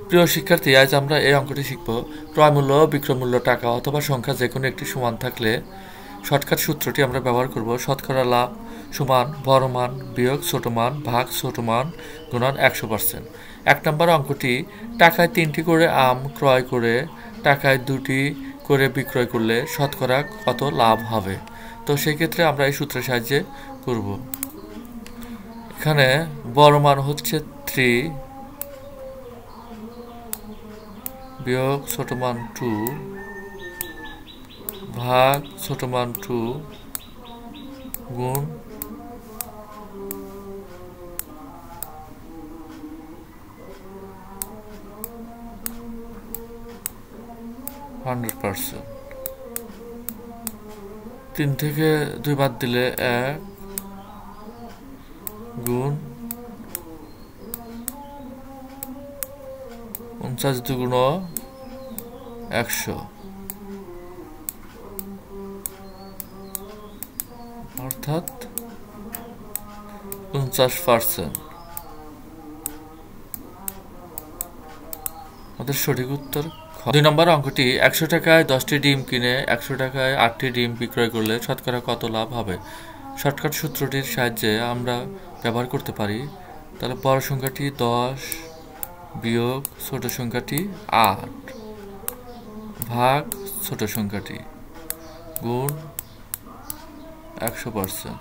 প্রিয় শিক্ষার্থী, আজ আমরা এই অঙ্কটি শিখব। ক্রয় মূল্য, বিক্রয় মূল্য, টাকা অথবা সংখ্যা যে কোনো একটি সমান থাকলে শর্টকাট সূত্রটি আমরা ব্যবহার করব। শতকরা লাভ সমান বড় মান বিয়োগ ছোট মান ভাগ ছোট মান গুণন 100%। 1 নম্বর অঙ্কটি, টাকায় 3টি করে আম ক্রয় করে টাকায় 2টি করে বিক্রয় করলে শতকরা কত লাভ হবে? তো সেই ক্ষেত্রে আমরা এই সূত্রের সাহায্যে করব। এখানে বড় মান হচ্ছে 3 বিয়োগ ছোট মান 2 ভাগ ছোট মান 2 গুণ 100%। 3 থেকে 2 বাদ দিলে 1 গুণ 49 দুগুণ 100 অর্থাৎ 49%। আমাদের সঠিক উত্তর। 2 নম্বর অঙ্কটি, 100 টাকায় 10টি ডিম কিনে 100 টাকায় 8টি ডিম বিক্রয় করলে শতকরা কত লাভ হবে? শর্টকাট সূত্রটির সাহায্যে আমরা ব্যবহার করতে পারি। তাহলে বড় সংখ্যাটি 10 বিয়োগ ছোট সংখ্যাটি 8 ভাগ ছোট সংখ্যাটি গুণ 100%।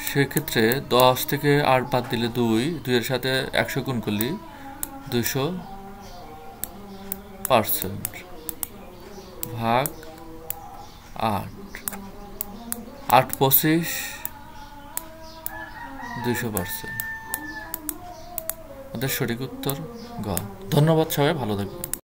সেক্ষেত্রে 10 থেকে 8 বাদ দিলে 2 এর সাথে 100 গুণ করলে 200% ভাগ 8 8 25 200%। আমাদের সঠিক উত্তর গ। ধন্যবাদ, সবাই ভালো থাকবেন।